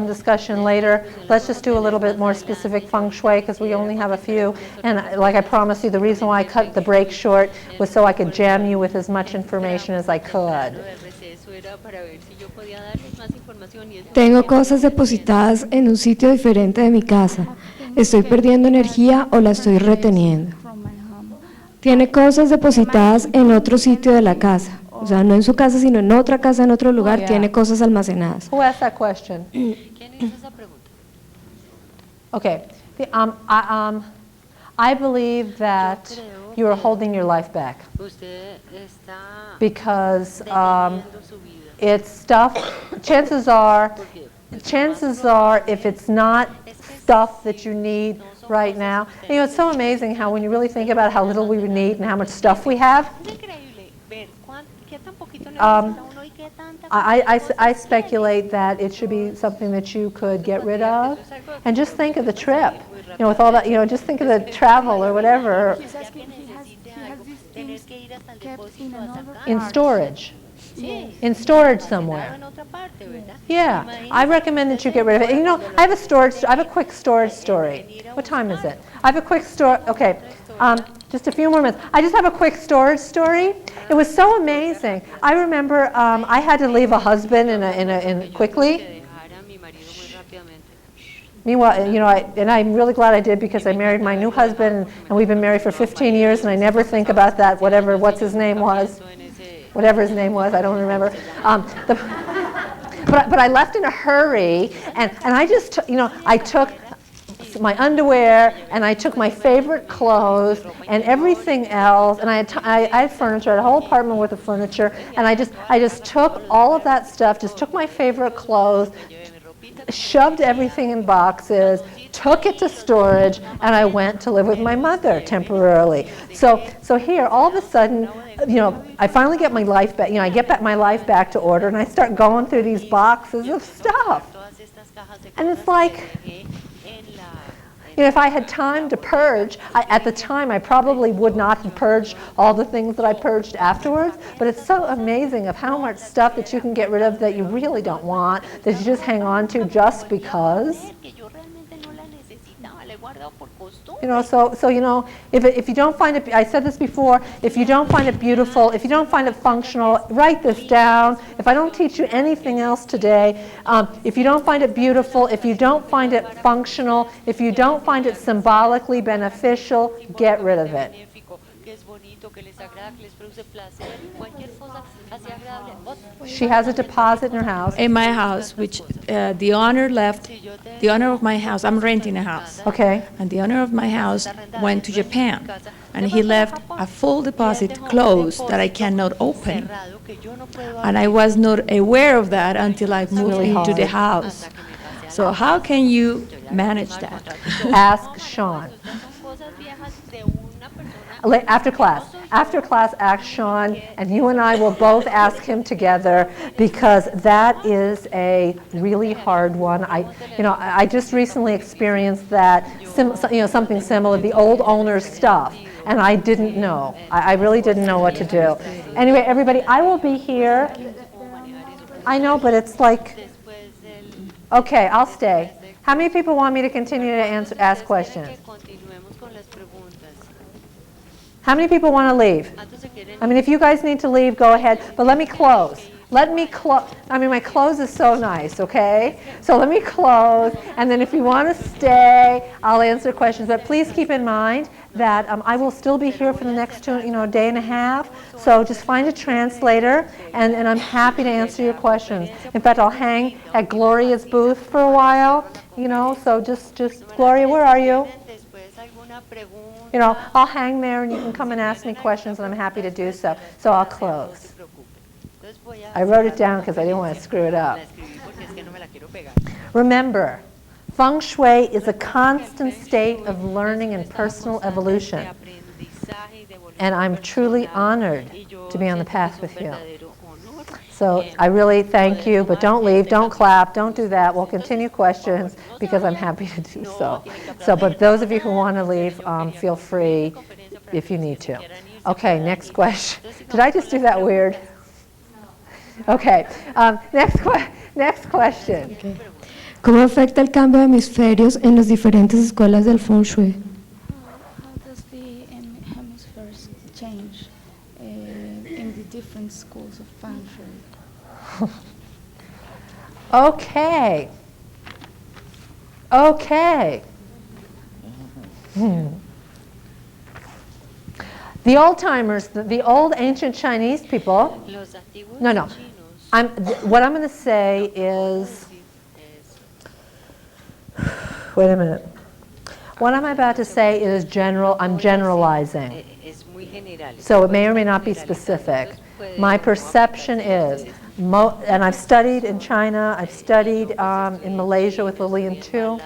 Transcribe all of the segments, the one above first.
discussion later. Let's just do a little bit more specific feng shui because we only have a few. And like I promised you, the reason why I cut the break short was so I could jam you with as much information as I could. Tengo cosas depositadas en un sitio diferente de mi casa. ¿Estoy perdiendo energía o la estoy reteniendo? Tiene cosas depositadas en otro sitio de la casa. O sea, no en su casa, sino en otra casa, en otro lugar, tiene cosas almacenadas. Who asked that question? ¿Quién hizo esa pregunta? Okay. I believe that you are holding your life back Usted está because deteniendo su vida. it's stuff. Chances are, if it's not stuff that you need right now, you know, it's so amazing how when you really think about how little we need and how much stuff we have. Es increíble ver qué tan poquito necesita uno y qué tanta I speculate that it should be something that you could get rid of, and just think of the trip. You know, with all that, you know, just think of the travel or whatever ya que necesite algo, tener que ir hasta el depósito a sacar. in storage. Sí, In storage guardado somewhere. en otra parte, ¿verdad? Yeah, I recommend that you get rid of it. And, you know, I have a quick storage story. What time is it? I have a quick story. Okay, just a few more minutes. I just have a quick storage story. It was so amazing. I remember I had to leave a husband quickly. Que dejar a mi marido muy rápidamente. Meanwhile, you know, and I'm really glad I did because I married my new husband, and we've been married for 15 years, and I never think about that, what's his name was. Whatever his name was, I don't remember. But I left in a hurry, and I just, you know, I took my underwear, and I took my favorite clothes, and everything else, and I had furniture, I had a whole apartment worth of furniture, and I just took all of that stuff, just took my favorite clothes, shoved everything in boxes, took it to storage, and I went to live with my mother temporarily. So here, all of a sudden, you know, I finally get my life back. You know, I get back my life back to order, and I start going through these boxes of stuff. And it's like, you know, if I had time to purge, at the time I probably would not have purged all the things that I purged afterwards, but it's so amazing of how much stuff that you can get rid of that you really don't want, that you just hang on to just because. You know, so you know, if you don't find it, I said this before, if you don't find it beautiful, if you don't find it functional, write this down. If I don't teach you anything else today, if you don't find it beautiful, if you don't find it functional, if you don't find it symbolically beneficial, get rid of it. She has a deposit in her house. In my house, which the owner left, the owner of my house, I'm renting a house. Okay. And the owner of my house went to Japan, and he left a full deposit closed that I cannot open. And I was not aware of that until I moved really into the hard. house. So how can you manage that? Ask Sean. After class, ask Sean, and you and I will both ask him together because that is a really hard one. I just recently experienced that, something similar, the old owner's stuff, and I didn't know. I really didn't know what to do. Anyway, everybody, I will be here. I know, but it's like, okay, I'll stay. How many people want me to continue to ask questions? How many people want to leave? I mean, if you guys need to leave, go ahead. But let me close. I mean, my close is so nice, okay? So let me close. And then if you want to stay, I'll answer questions. But please keep in mind that I will still be here for the next day and a half. So just find a translator, and I'm happy to answer your questions. In fact, I'll hang at Gloria's booth for a while. So just Gloria, where are you? I'll hang there and you can come and ask me questions, and I'm happy to do so. So I'll close. I wrote it down because I didn't want to screw it up. Remember, Feng Shui is a constant state of learning and personal evolution. And I'm truly honored to be on the path with you. So I really thank you, but don't leave, don't clap, don't do that. We'll continue questions because I'm happy to do so. But those of you who want to leave, feel free if you need to. Okay, next question. Did I just do that weird? Okay, next question. Okay. ¿Cómo afecta el cambio de hemisferios en las diferentes escuelas del Feng Shui? How does the hemispheres change in the different schools of Feng Shui? Okay. Okay. The old timers, the old ancient Chinese people, Los antiguos no. chinos. What I'm going to say is, wait a minute. What I'm about to say is general, I'm generalizing. Es muy general. So it may or may not be specific. My perception is, and I've studied in China, I've studied in Malaysia with Lillian too.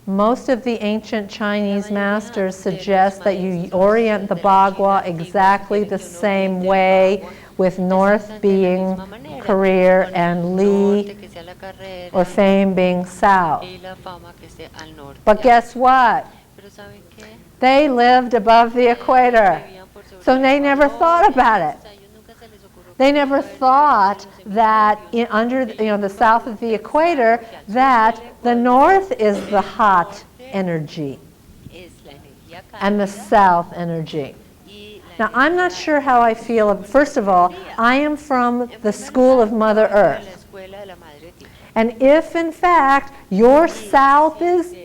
Most of the ancient Chinese masters suggest that you orient the Bagua exactly the same way, with north being career and Li or fame being south. But guess what? They lived above the equator, so they never thought about it. They never thought that under the south of the equator, that the north is the hot energy and the south energy. Now, I'm not sure how I feel. First of all, I am from the school of Mother Earth. And if, in fact, your south is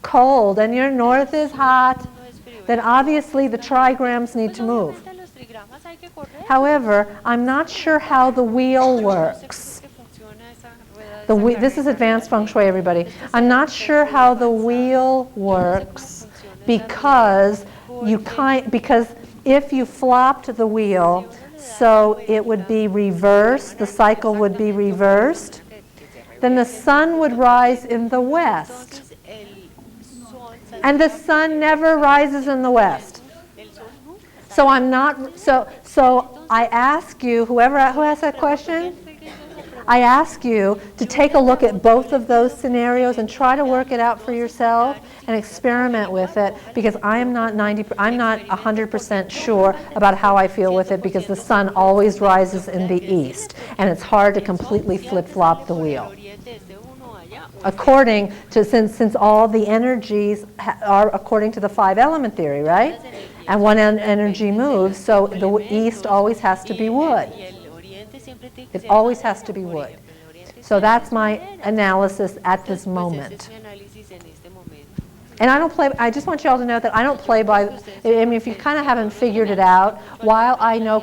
cold and your north is hot, then obviously the trigrams need to move. However, I'm not sure how the wheel works. This is advanced feng shui, everybody. I'm not sure how the wheel works because if you flopped the wheel, so it would be reversed, the cycle would be reversed, then the sun would rise in the west. And the sun never rises in the west. So I ask you, who asked that question? I ask you to take a look at both of those scenarios and try to work it out for yourself and experiment with it, because I'm not 100% sure about how I feel with it, because the sun always rises in the east and it's hard to completely flip-flop the wheel. According to, since all the energies are according to the 5-element theory, right? And one energy moves, so the east always has to be wood. It always has to be wood. So that's my analysis at this moment. And I just want you all to know that I don't play by, I mean, if you kind of haven't figured it out, while I know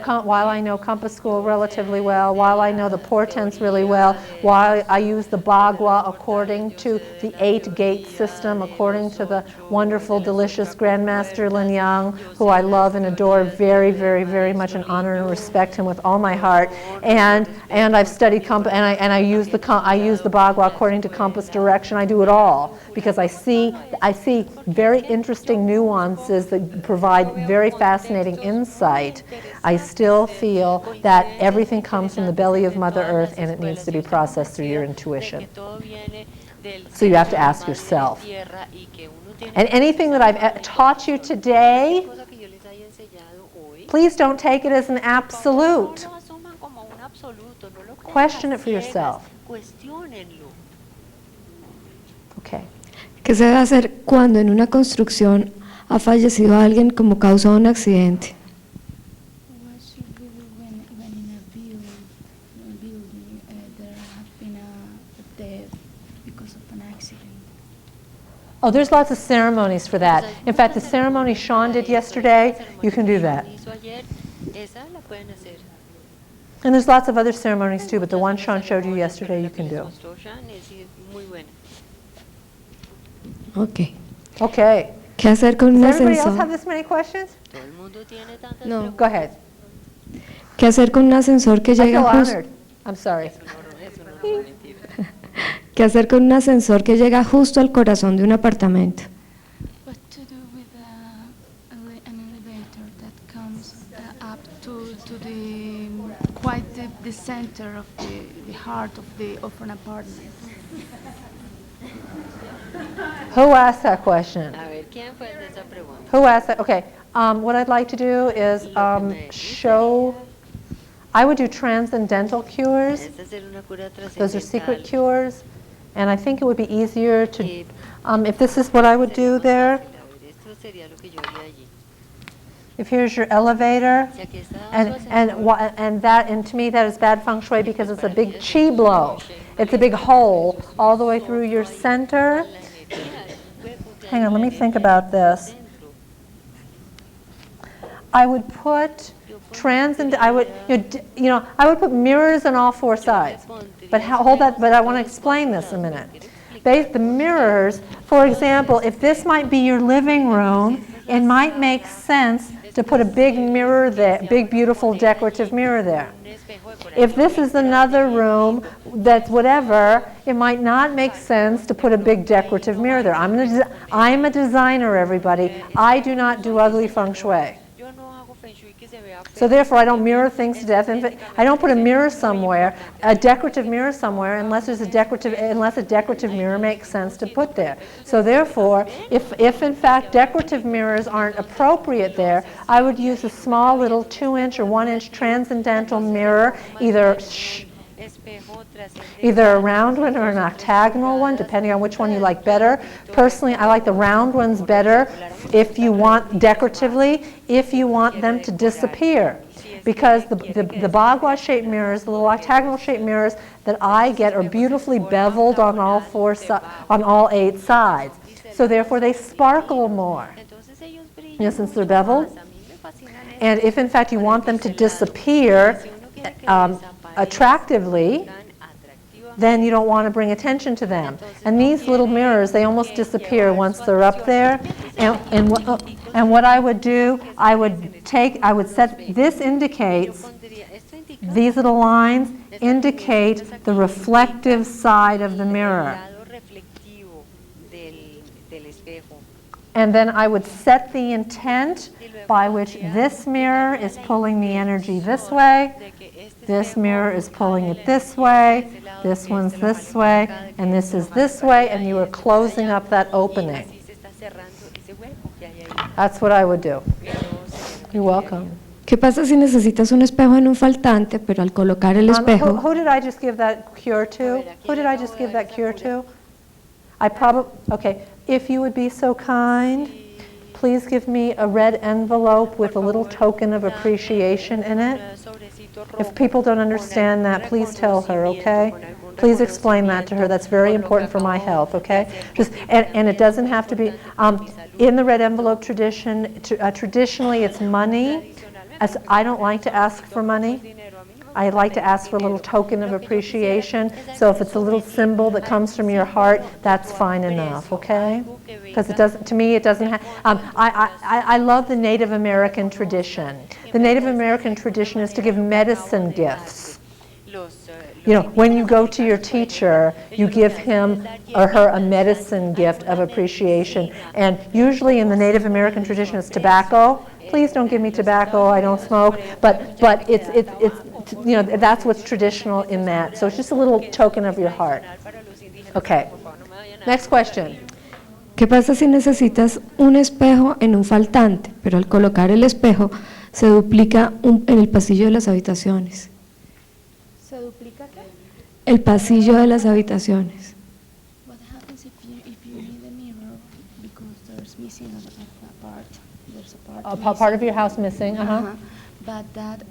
Compass School relatively well, while I know the portents really well, while I use the Bagua according to the 8-gate system, according to the wonderful, delicious Grandmaster Lin Yang, who I love and adore very, very, very much, and honor and respect him with all my heart. And I've studied Compass, and I use the Bagua according to Compass direction. I do it all because I see very interesting nuances that provide very fascinating insight. I still feel that everything comes from the belly of Mother Earth and it needs to be processed through your intuition. So you have to ask yourself. And anything that I've taught you today, please don't take it as an absolute. Question it for yourself. Okay. ¿Qué se debe hacer cuando en una construcción ha fallecido alguien como causa de un accidente? What should we do when in a building there have been a death because of an accident? Oh, there's lots of ceremonies for that. In fact, the ceremony Sean did yesterday, you can do that. And there's lots of other ceremonies too, but the one Sean showed you yesterday, you can do. Okay. Okay. ¿Qué hacer con un Does everybody else have ascensor? this many questions? No. Go ahead. ¿Qué hacer con un ascensor que I feel llega justo? honored. I'm sorry. ¿Qué hacer con un ascensor que llega justo al corazón de un apartamento? What to do with an elevator that comes up to the quite the center of the heart of an apartment? Who asked that question? A ver, ¿quién fue el de esa pregunta? Who asked that? Okay. What I'd like to do is I would do transcendental cures. Es hacer una cura Those are secret trascendental. cures. And I think it would be easier to, if this is what I would do there, Esto sería lo que yo haría allí. if here's your elevator, Si aquí está and to me that is bad feng shui because it's a big chi blow. It's a big hole all the way through your center. Hang on, let me think about this. I would put I would put mirrors on all four sides. But hold that. But I want to explain this a minute. The mirrors, for example, if this might be your living room, it might make sense to put a big mirror there, big beautiful decorative mirror there. If this is another room that's whatever, it might not make sense to put a big decorative mirror there. I'm a designer, everybody. I do not do ugly feng shui. yo no hago feng shui que se vea So therefore, I don't mirror things to death. I don't put a mirror somewhere, a decorative mirror somewhere, unless a decorative mirror makes sense to put there. So therefore, if in fact decorative mirrors aren't appropriate there, I would use a small little 2-inch or 1-inch transcendental mirror, either a round one or an octagonal one, depending on which one you like better. Personally, I like the round ones better if you want decoratively, if you want them to disappear. Because the bagua-shaped mirrors, the little octagonal-shaped mirrors that I get are beautifully beveled on all 8 sides. So therefore, they sparkle more. Since they're beveled. And if in fact you want them to disappear attractively, then you don't want to bring attention to them. And these little mirrors, they almost disappear once they're up there. And what I would do, I would set, this indicates, these little lines indicate the reflective side of the mirror. And then I would set the intent by which this mirror is pulling the energy this way, this mirror is pulling it this way, this one's this way, and this is this way, and you are closing up that opening. That's what I would do. You're welcome. ¿Qué pasa si necesitas un espejo en un faltante, pero al colocar el espejo... Who did I just give that cure to? Who did I just give that cure to? Okay, if you would be so kind, please give me a red envelope with a little token of appreciation in it. If people don't understand that, please tell her, okay? Please explain that to her. That's very important for my health, okay? And it doesn't have to be, in the red envelope tradition, traditionally it's money. As I don't like to ask for money. I like to ask for a little token of appreciation. So if it's a little symbol that comes from your heart, that's fine enough, okay? Because it doesn't. To me, it doesn't have. I love the Native American tradition. The Native American tradition is to give medicine gifts. You know, when you go to your teacher, you give him or her a medicine gift of appreciation. And usually in the Native American tradition, it's tobacco. Please don't give me tobacco. I don't smoke. But it's you know, that's what's traditional in that. So it's just a little token of your heart. Okay. Next question. ¿Qué pasa si necesitas un espejo en un faltante, pero al colocar el espejo se duplica en el pasillo de las habitaciones? ¿Se duplica qué? El pasillo de las habitaciones. What happens if you need a mirror because there's missing a part? There's a part. Part of your house missing. But that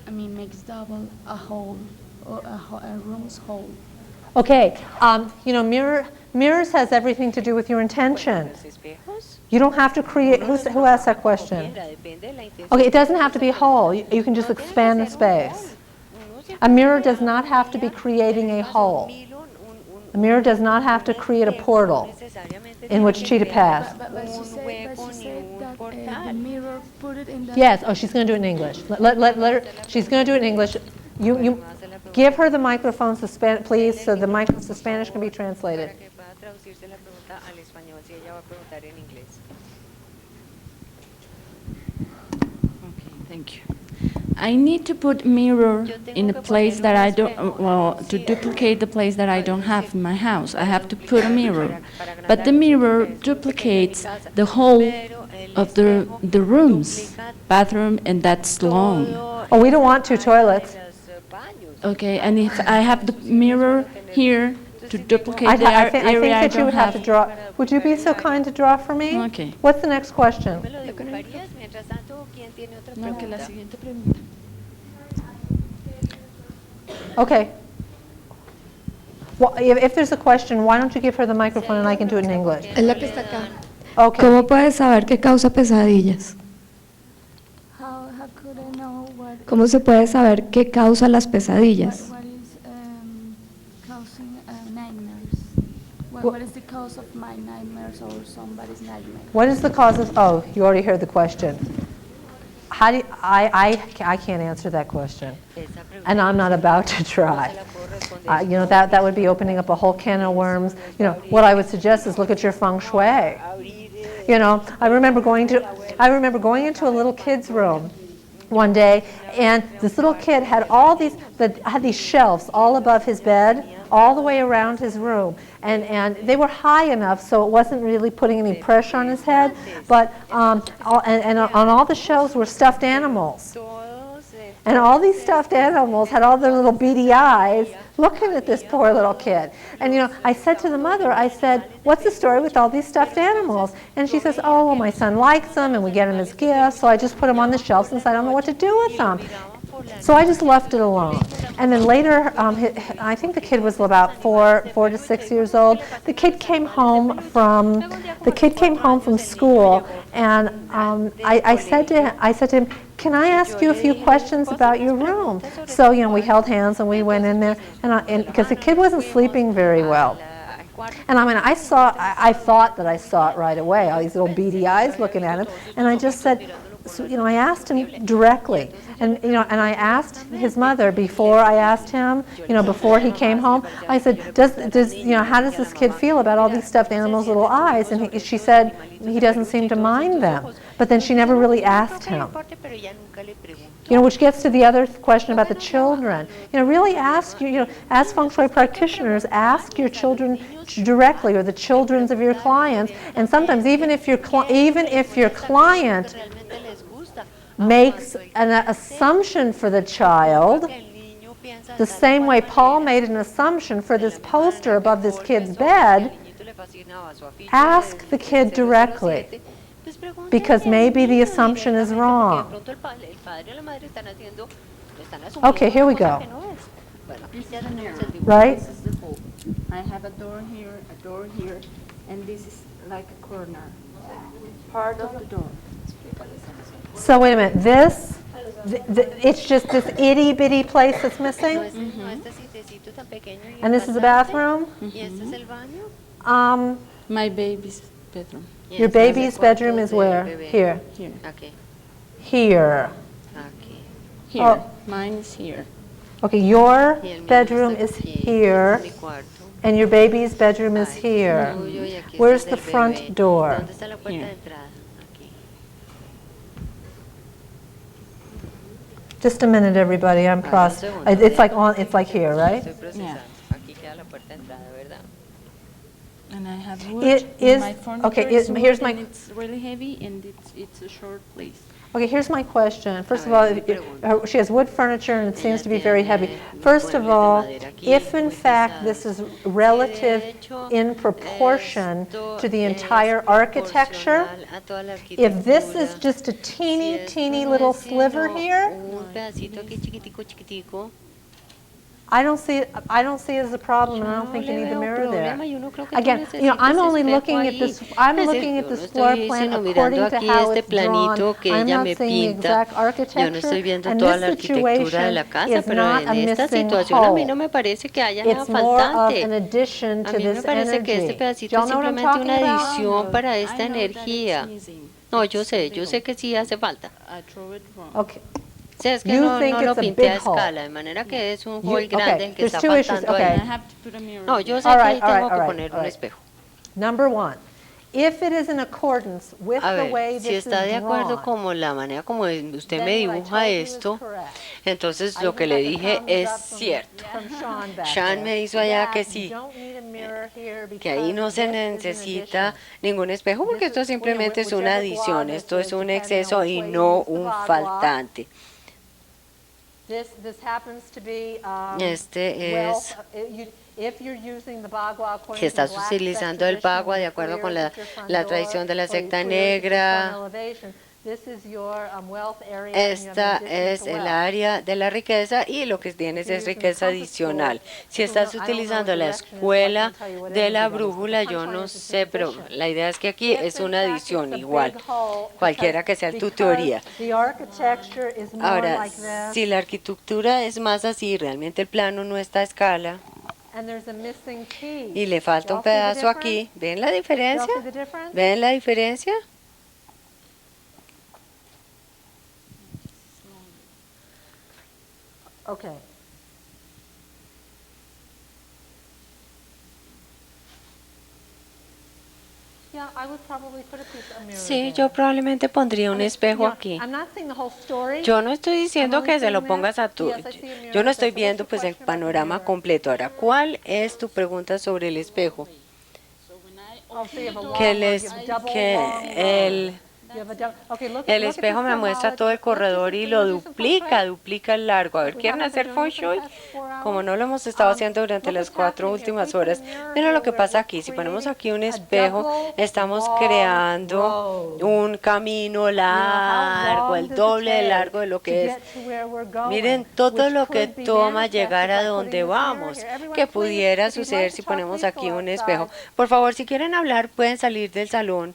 makes double a hole or a room's hole. Okay. You know, mirrors has everything to do with your intention. You don't have to create. Who asked that question? Okay, it doesn't have to be whole. You can just expand the space. A mirror does not have to be creating a hole. A mirror does not have to create a portal in which chi to pass. But she said that the mirror put it in the... Yes. Oh, she's going to do it in English. Let her. She's going to do it in English. You give her the microphone, please, so the Spanish can be translated. Thank you. I need to put mirror in a place that I don't, well, to duplicate the place that I don't have in my house. I have to put a mirror. But the mirror duplicates the whole of the rooms, bathroom, and that's long. Oh, we don't want 2 toilets. Okay, and if I have the mirror here, to duplicate the I think area I that you don't would have to have. draw. Would you be so kind to draw for me? Okay. What's the next question? ¿Me lo dibujarías? Mientras tanto, ¿quién tiene otra No, que la pregunta? siguiente pregunta. Okay. Well, if there's a question, why don't you give her the microphone and I can do it in English? Es la que está acá. Okay. ¿Cómo puedes saber qué causa pesadillas? How could I know ¿Cómo se puede saber qué causa las pesadillas? what is causing nightmares? What is the cause of my nightmares or somebody's nightmare? What is the cause of, oh, you already heard the question. How do you, I can't answer that question. And I'm not about to try. You know, that would be opening up a whole can of worms. You know, what I would suggest is look at your Feng Shui. You know, I remember going into a little kid's room one day, and this little kid had had these shelves all above his bed, all the way around his room, and they were high enough so it wasn't really putting any pressure on his head, but on all the shelves were stuffed animals. And all these stuffed animals had all their little beady eyes looking at this poor little kid. And you know, I said to the mother, I said, what's the story with all these stuffed animals? And she says, oh, well, my son likes them and we get them as gifts, so I just put them on the shelf since I don't know what to do with them. So I just left it alone. And then later, I think the kid was about 4 to 6 years old. The kid came home from school, and I said to him, can I ask you a few questions about your room? So, you know, we held hands and we went in there, and because the kid wasn't sleeping very well. And I mean, I thought that I saw it right away, all these little beady eyes looking at him, and I just said, so, you know, I asked him directly, and you know, and I asked his mother before I asked him, you know, before he came home. I said, does you know, how does this kid feel about all these stuffed animals' little eyes? And she said he doesn't seem to mind them. But then she never really asked him. You know, which gets to the other question about the children. You know, really ask you know, as Feng Shui practitioners, ask your children directly, or the children's of your clients. And sometimes even if your client makes an assumption for the child, the same way Paul made an assumption for this poster above this kid's bed, ask the kid directly, because maybe the assumption is wrong. Okay, here we go. Right? This is the hole. I have a door here, and this is like a corner, part of the door. So wait a minute, it's just this itty bitty place that's missing? And this is the bathroom? My baby's bedroom. Your baby's bedroom is where? Here. Here. Here. Here. Oh. Mine is here. Okay, your bedroom is here, and your baby's bedroom is here. Where's the front door? Here. Just a minute, everybody. I'm it's like here, right? Yeah. And I have wood It in is- my furniture. okay, is here's wood, my- and it's really heavy, and it's a short place. Okay, here's my question. First of all, she has wood furniture and it seems to be very heavy. First of all, if in fact this is relative in proportion to the entire architecture, if this is just a teeny little sliver here, I don't see it as a problem, and I don't think you need the mirror there. Again, you know, I'm only looking at this. I'm looking at this floor plan according to how it's drawn. I'm not seeing the exact architecture, and this situation is not a missing hole. It's more of an addition to this energy. Y'all know what I'm talking about? para esta I know that energía. it's missing. No, yo sé que sí hace falta. I throw it wrong. Okay. O sea, es que You no think lo it's a pinté big a hole. escala, de manera que es un hall okay, grande en que there's está two issues, faltando okay. I ahí. have to put a mirror. No, yo sé All que right, ahí all right, tengo que all right, poner all un right. espejo. Number one, if it is in accordance with A the ver, way si this está de is acuerdo drawn, como la manera como usted then me what I dibuja told you is esto, correct. entonces I lo even que got le the dije thumbs es up from cierto. Sean back Sean there. me hizo allá que That sí, you don't need a mirror here que ahí no because se this is an necesita addition. ningún espejo porque esto simplemente es una Whichever adición, blog esto this es is, un depending on exceso which y way you no use the un blog. faltante. This happens to be Este well, es Si estás utilizando el bagua de acuerdo con la tradición de la secta negra, esta es el área de la riqueza y lo que tienes es riqueza adicional. Si estás utilizando la escuela de la brújula, yo no sé, pero la idea es que aquí es una adición igual, cualquiera que sea tu teoría. Ahora, si la arquitectura es más así, realmente el plano no está a escala y le falta un pedazo aquí, ¿ven la diferencia? ¿Ven la diferencia? Okay. Sí, yo probablemente pondría un espejo aquí. Yo no estoy diciendo que se lo pongas a tu... Yo no estoy viendo pues el panorama completo. Ahora, ¿cuál es tu pregunta sobre el espejo? El espejo me muestra todo el corredor y lo duplica el largo. A ver, ¿quieren hacer Feng Shui? Como no lo hemos estado haciendo durante las 4 últimas horas. Mira lo que pasa aquí. Si ponemos aquí un espejo, estamos creando un camino largo, el doble de largo de lo que es. Miren todo lo que toma llegar a donde vamos, que pudiera suceder si ponemos aquí un espejo. Por favor, si quieren hablar, pueden salir del salón.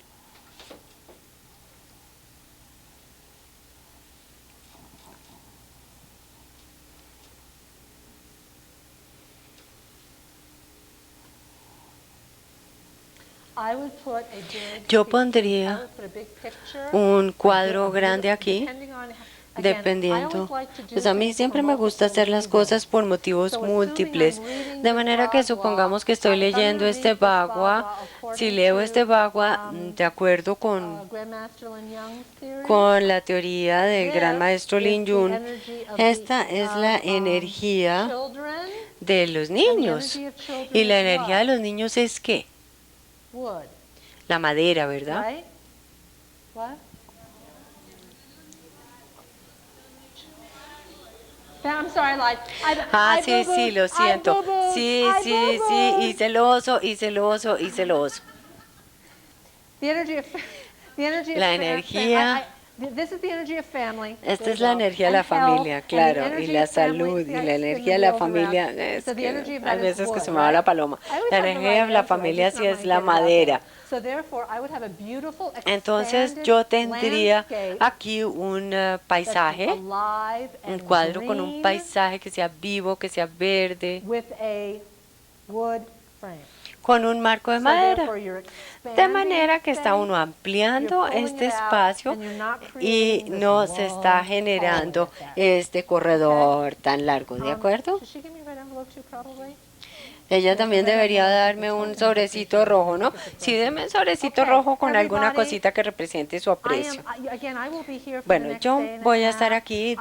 Yo pondría un cuadro grande aquí, dependiendo. Pues a mí siempre me gusta hacer las cosas por motivos múltiples. De manera que supongamos que estoy leyendo este bagua. Si leo este bagua de acuerdo con la teoría del gran maestro Lin Yun, esta es la energía de los niños. Y la energía de los niños es ¿qué? La madera, ¿verdad? Sí, sí, lo siento. Sí, sí, sí, y celoso, y celoso, y celoso. La energía. Esta es la energía de la familia, claro, y la salud, y la energía de la familia, es que hay veces que se me va la paloma. La energía de la familia sí es la madera. Entonces yo tendría aquí un paisaje, un cuadro con un paisaje que sea vivo, que sea verde, con un marco de madera, de manera que está uno ampliando este espacio y no se está generando este corredor tan largo, ¿de acuerdo? Ella también debería darme un sobrecito rojo, ¿no? Sí, deme un sobrecito rojo con alguna cosita que represente su aprecio. Bueno, yo voy a estar aquí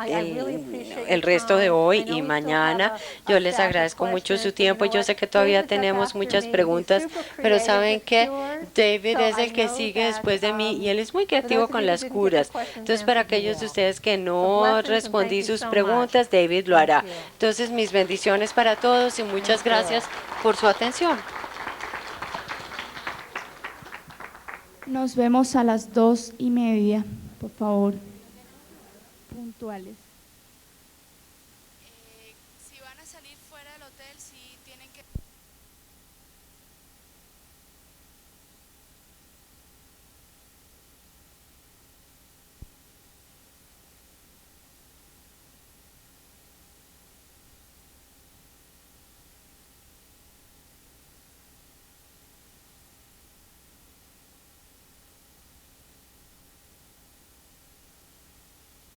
el resto de hoy y mañana. Yo les agradezco mucho su tiempo. Yo sé que todavía tenemos muchas preguntas, pero saben que David es el que sigue después de mí y él es muy creativo con las curas. Entonces, para aquellos de ustedes que no respondí sus preguntas, David lo hará. Entonces, mis bendiciones para todos y muchas gracias por su atención. Nos vemos a las 2:30, por favor, puntuales.